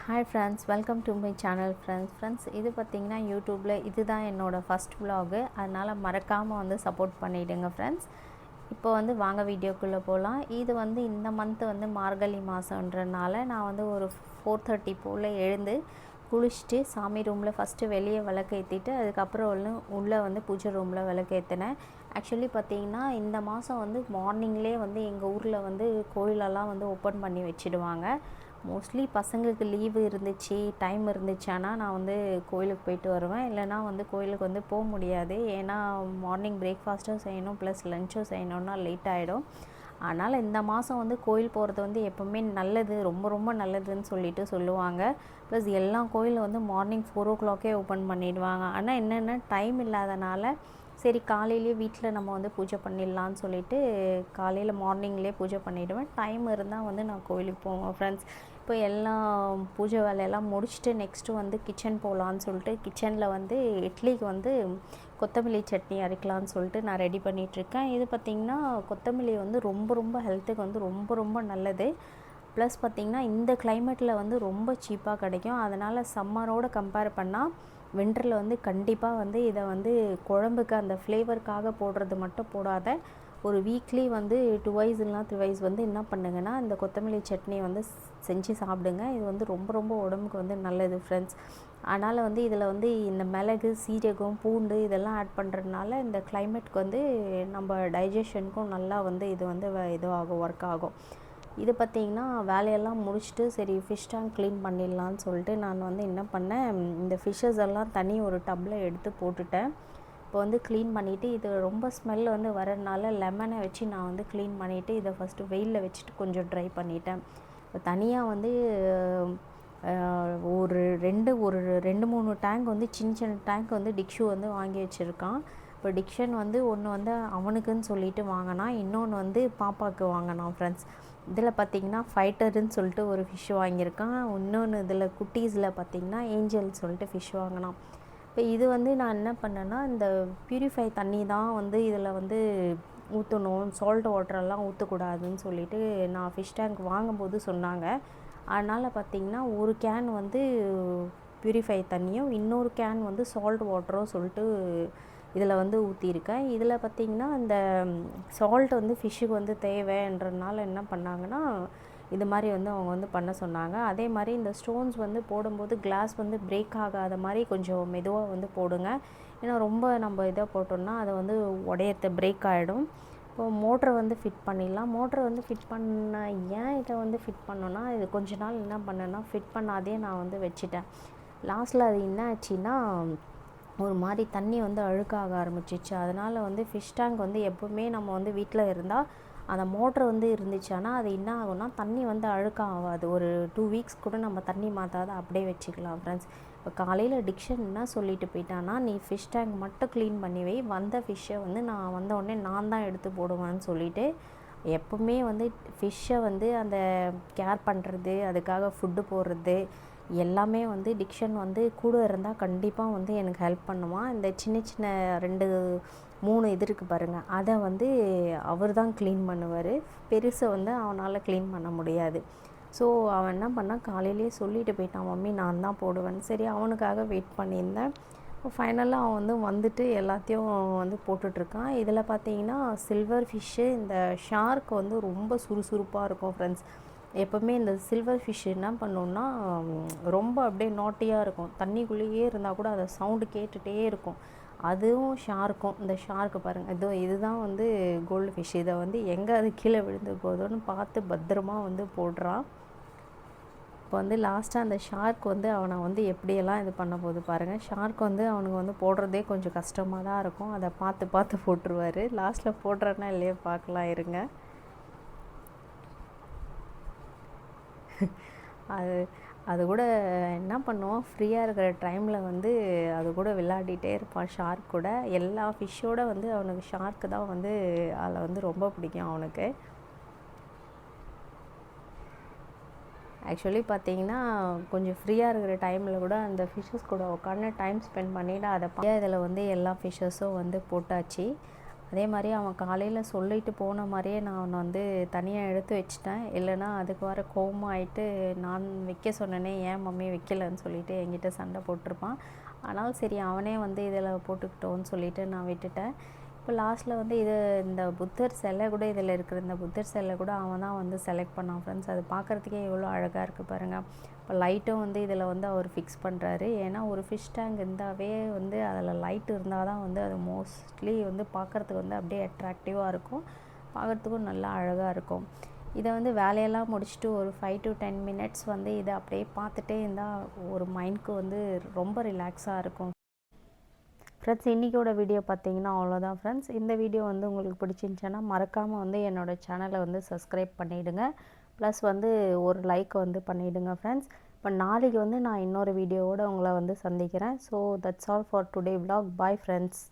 Hi friends, welcome to my channel. Friends இது பார்த்திங்கன்னா யூடியூப்பில் இதுதான் என்னோடய ஃபஸ்ட் vlog. அதனால் மறக்காமல் வந்து சப்போர்ட் பண்ணிவிடுங்க ஃப்ரெண்ட்ஸ். இப்போ வந்து வாங்க வீடியோக்குள்ளே போகலாம். இது வந்து இந்த மந்த் வந்து மார்கழி மாதன்றனால நான் வந்து ஒரு 4:30 போல் எழுந்து குளிச்சுட்டு சாமி ரூமில் ஃபஸ்ட்டு வெளியே விளக்கேற்றிட்டு அதுக்கப்புறம் உள்ளே வந்து பூஜை ரூமில் விளக்கேற்றினேன். ஆக்சுவலி பார்த்திங்கன்னா இந்த மாதம் வந்து மார்னிங்லேயே வந்து எங்கள் ஊரில் வந்து கோயிலெல்லாம் வந்து ஓப்பன் பண்ணி வச்சுடுவாங்க. மோஸ்ட்லி பசங்களுக்கு லீவு இருந்துச்சு, டைம் இருந்துச்சானா நான் வந்து கோயிலுக்கு போயிட்டு வருவேன். இல்லைனா வந்து கோயிலுக்கு வந்து போக முடியாது. ஏன்னா மார்னிங் பிரேக்ஃபாஸ்ட்டும் செய்யணும், ப்ளஸ் லஞ்சும் செய்யணுன்னா லேட் ஆகிடும். அதனால் இந்த மாதம் வந்து கோயில் போகிறது வந்து எப்போவுமே நல்லது, ரொம்ப ரொம்ப நல்லதுன்னு சொல்லிட்டு சொல்லுவாங்க. ப்ளஸ் எல்லா கோயிலும் வந்து மார்னிங் 4 o'clock ஓப்பன் பண்ணிடுவாங்க. ஆனால் என்னென்னா டைம் இல்லாதனால சரி காலையிலேயே வீட்டில் நம்ம வந்து பூஜை பண்ணிடலான்னு சொல்லிட்டு காலையில் மார்னிங்லேயே பூஜை பண்ணிவிடுவேன். டைம் இருந்தால் வந்து நான் கோயிலுக்கு போவேன் ஃப்ரெண்ட்ஸ். இப்போ எல்லாம் பூஜை வேலையெல்லாம் முடிச்சுட்டு நெக்ஸ்ட்டு வந்து கிச்சன் போகலான்னு சொல்லிட்டு கிச்சனில் வந்து இட்லிக்கு வந்து கொத்தமல்லி சட்னி அரைக்கலான்னு சொல்லிட்டு நான் ரெடி பண்ணிகிட்ருக்கேன். இது பார்த்திங்கன்னா கொத்தமல்லி வந்து ரொம்ப ரொம்ப ஹெல்த்துக்கு வந்து ரொம்ப ரொம்ப நல்லது. ப்ளஸ் பார்த்திங்கன்னா இந்த கிளைமேட்டில் வந்து ரொம்ப சீப்பாக கிடைக்கும். அதனால் சம்மரோடு கம்பேர் பண்ணால் வின்டரில் வந்து கண்டிப்பாக வந்து இதை வந்து குழம்புக்கு அந்த ஃப்ளேவருக்காக போடுறது மட்டும் போடாத, ஒரு வீக்லி வந்து 2 இல்லைனா 3 வந்து என்ன பண்ணுங்கன்னா இந்த கொத்தமல்லி சட்னி வந்து செஞ்சு சாப்பிடுங்க. இது வந்து ரொம்ப ரொம்ப உடம்புக்கு வந்து நல்லது ஃப்ரெண்ட்ஸ். அதனால் வந்து இதில் வந்து இந்த மிளகு, சீரகம், பூண்டு இதெல்லாம் ஆட் பண்ணுறதுனால இந்த கிளைமேட்டுக்கு வந்து நம்ம டைஜஷனுக்கும் நல்லா வந்து இது வந்து இதுவாகும், ஒர்க் ஆகும். இது பார்த்திங்கன்னா வேலையெல்லாம் முடிச்சுட்டு சரி ஃபிஷ் டேங்க் க்ளீன் பண்ணிடலான்னு சொல்லிட்டு நான் வந்து என்ன பண்ணேன், இந்த ஃபிஷ்ஷஸ் எல்லாம் தனி ஒரு டப்பில் எடுத்து போட்டுட்டேன். இப்போ வந்து க்ளீன் பண்ணிவிட்டு இது ரொம்ப ஸ்மெல் வந்து வரதுனால லெமனை வச்சு நான் வந்து க்ளீன் பண்ணிவிட்டு இதை ஃபஸ்ட்டு வெயிலில் வச்சுட்டு கொஞ்சம் ட்ரை பண்ணிட்டேன். இப்போ தனியாக வந்து ஒரு 2-3 டேங்க் வந்து சின்ன சின்ன டேங்க் வந்து டிக்ஷு வந்து வாங்கி வச்சுருக்கான். இப்போ டிக்ஷன் வந்து ஒன்று வந்து அவனுக்குன்னு சொல்லிட்டு வாங்கினான், இன்னொன்று வந்து பாப்பாவுக்கு வாங்கினான் ஃப்ரெண்ட்ஸ். இதில் பார்த்திங்கன்னா ஃபைட்டருன்னு சொல்லிட்டு ஒரு ஃபிஷ் வாங்கியிருக்கான். இன்னொன்று இதில் குட்டீஸில் பார்த்திங்கன்னா ஏஞ்சல்னு சொல்லிட்டு ஃபிஷ் வாங்கினான். இப்போ இது வந்து நான் என்ன பண்ணேன்னா இந்த ப்யூரிஃபை தண்ணி தான் வந்து இதில் வந்து ஊற்றணும், சால்ட் வாட்டரெல்லாம் ஊற்றக்கூடாதுன்னு சொல்லிட்டு நான் ஃபிஷ் டேங்க் வாங்கும்போது சொன்னாங்க. அதனால் பார்த்திங்கன்னா ஒரு கேன் வந்து ப்யூரிஃபை தண்ணியும் இன்னொரு கேன் வந்து சால்ட் வாட்டரும் சொல்லிட்டு இதில் வந்து ஊற்றிருக்கேன். இதில் பார்த்திங்கன்னா இந்த சால்ட் வந்து ஃபிஷ்ஷுக்கு வந்து தேவைன்றதுனால என்ன பண்ணாங்கன்னா இது மாதிரி வந்து அவங்க வந்து பண்ண சொன்னாங்க. அதே மாதிரி இந்த ஸ்டோன்ஸ் வந்து போடும்போது கிளாஸ் வந்து பிரேக் ஆகாத மாதிரி கொஞ்சம் மெதுவாக வந்து போடுங்க. ஏன்னா ரொம்ப நம்ம இதை போட்டோம்னா அதை வந்து உடையறது பிரேக் ஆகிடும். இப்போது மோட்ரு வந்து ஃபிட் பண்ணிடலாம். மோட்ரு வந்து ஃபிட் பண்ண ஏன் இதை வந்து ஃபிட் பண்ணோன்னா இது கொஞ்ச நாள் என்ன பண்ணேன்னா ஃபிட் பண்ணாதே நான் வந்து வச்சுட்டேன். லாஸ்ட்டில் அது என்ன ஆச்சுன்னா ஒரு மாதிரி தண்ணி வந்து அழுக்காக ஆரம்பிச்சிச்சு. அதனால் வந்து ஃபிஷ் டேங்க் வந்து எப்போவுமே நம்ம வந்து வீட்டில் இருந்தால் அந்த மோட்ரு வந்து இருந்துச்சுன்னா அது என்ன ஆகும்னா தண்ணி வந்து அழுக்காக ஆகாது. ஒரு 2 weeks கூட நம்ம தண்ணி மாற்றாத அப்படியே வச்சுக்கலாம் ஃப்ரெண்ட்ஸ். இப்போ காலையில் டிக்ஷன் என்ன சொல்லிட்டு போயிட்டான்னா, நீ ஃபிஷ் டேங்க் மட்டும் க்ளீன் பண்ணி வை, வந்த ஃபிஷ்ஷை வந்து நான் வந்த உடனே நான் தான் எடுத்து போடுவேன்னு சொல்லிவிட்டு எப்போவுமே வந்து ஃபிஷ்ஷை வந்து அந்த கேர் பண்ணுறது, அதுக்காக ஃபுட்டு போடுறது எல்லாமே வந்து டிக்ஷன் வந்து கூட இருந்தால் கண்டிப்பாக வந்து எனக்கு ஹெல்ப் பண்ணுவான். இந்த சின்ன சின்ன 2-3 இது இருக்குது பாருங்கள், அதை வந்து அவர் தான் க்ளீன் பண்ணுவார். பெருசை வந்து அவனால் க்ளீன் பண்ண முடியாது. ஸோ அவன் என்ன பண்ணால் காலையிலேயே சொல்லிட்டு போயிட்டான், மம்மி நான் தான் போடுவேன். சரி அவனுக்காக வெயிட் பண்ணியிருந்தேன். ஃபைனலாக அவன் வந்து வந்துட்டு எல்லாத்தையும் வந்து போட்டுட்ருக்கான். இதில் பார்த்தீங்கன்னா சில்வர் ஃபிஷ்ஷு, இந்த ஷார்க் வந்து ரொம்ப சுறுசுறுப்பாக இருக்கும் ஃப்ரெண்ட்ஸ். எப்போவுமே இந்த சில்வர் ஃபிஷ் என்ன பண்ணுன்னா ரொம்ப அப்படியே நாட்டியாக இருக்கும். தண்ணிக்குள்ளேயே இருந்தால் கூட அதை சவுண்டு கேட்டுகிட்டே இருக்கும். அதுவும் ஷார்க்கும், இந்த ஷார்க்கு பாருங்கள், இதுதான் வந்து கோல்டு ஃபிஷ். இதை வந்து எங்கே அது கீழே விழுந்து போதோன்னு பார்த்து பத்திரமா வந்து போடுறான். இப்போ வந்து லாஸ்ட்டாக அந்த ஷார்க் வந்து அவனை வந்து எப்படியெல்லாம் இது பண்ண போகுது பாருங்கள். ஷார்க் வந்து அவனுக்கு வந்து போடுறதே கொஞ்சம் கஷ்டமாக தான் இருக்கும். அதை பார்த்து பார்த்து போட்டுருவார். லாஸ்ட்டில் போடுறேன்னா இல்லையே பார்க்கலாம் இருங்க. அது கூட என்ன பண்ணுவான், ஃப்ரீயாக இருக்கிற டைமில் வந்து அது கூட விளையாடிட்டே இருப்பான் ஷார்க் கூட. எல்லா ஃபிஷ்ஷோட வந்து அவனுக்கு ஷார்க்கு தான் வந்து அதில் வந்து ரொம்ப பிடிக்கும் அவனுக்கு. ஆக்சுவலி பார்த்திங்கன்னா கொஞ்சம் ஃப்ரீயாக இருக்கிற டைமில் கூட அந்த ஃபிஷ்ஷஸ் கூட உட்காந்து டைம் ஸ்பெண்ட் பண்ணிவிட்டு அதை இதில் வந்து எல்லா ஃபிஷ்ஷஸும் வந்து போட்டாச்சு. அதே மாதிரி அவன் காலையில் சொல்லிட்டு போன மாதிரியே நான் அவனை வந்து தனியாக எடுத்து வச்சிட்டேன். இல்லைனா அதுக்கு வர கோவமாயிட்டு நான் வைக்க சொன்னேனே ஏன் மம்மி வைக்கலன்னு சொல்லிட்டு என்கிட்ட சண்டை போட்டிருப்பான். ஆனால் சரி அவனே வந்து இதில் போட்டுக்கிட்டோன்னு சொல்லிட்டு நான் விட்டுட்டேன். இப்போ லாஸ்ட்டில் வந்து இந்த புத்தர் சிலை கூட இதில் இருக்கிற இந்த புத்தர் சிலை கூட அவன் தான் வந்து செலக்ட் பண்ணான் ஃப்ரெண்ட்ஸ். அது பார்க்குறதுக்கே எவ்வளோ அழகாக இருக்குது பாருங்கள். இப்போ லைட்டும் வந்து இதில் வந்து அவர் ஃபிக்ஸ் பண்ணுறாரு. ஏன்னா ஒரு ஃபிஷ் டேங்க் இருந்தாவே வந்து அதில் லைட் இருந்தால் தான் வந்து அது மோஸ்ட்லி வந்து பார்க்குறதுக்கு வந்து அப்படியே அட்ராக்டிவாக இருக்கும், பார்க்குறதுக்கும் நல்லா அழகாக இருக்கும். இதை வந்து வேலையெல்லாம் முடிச்சுட்டு ஒரு 5 to 10 minutes வந்து இதை அப்படியே பார்த்துட்டே இருந்தால் ஒரு மைண்டுக்கு வந்து ரொம்ப ரிலாக்ஸாக இருக்கும். ஃப்ரெண்ட்ஸ், இன்றைக்கோட வீடியோ பார்த்தீங்கன்னா அவ்வளோதான் ஃப்ரெண்ட்ஸ். இந்த வீடியோ வந்து உங்களுக்கு பிடிச்சிருந்துச்சுன்னா மறக்காமல் வந்து என்னோடய சேனலை வந்து சப்ஸ்கிரைப் பண்ணிவிடுங்க. ப்ளஸ் வந்து ஒரு லைக் வந்து பண்ணிவிடுங்க ஃப்ரெண்ட்ஸ். இப்போ நாளைக்கு வந்து நான் இன்னொரு வீடியோவோடு உங்களை வந்து சந்திக்கிறேன். So that's all for today vlog. Bye friends.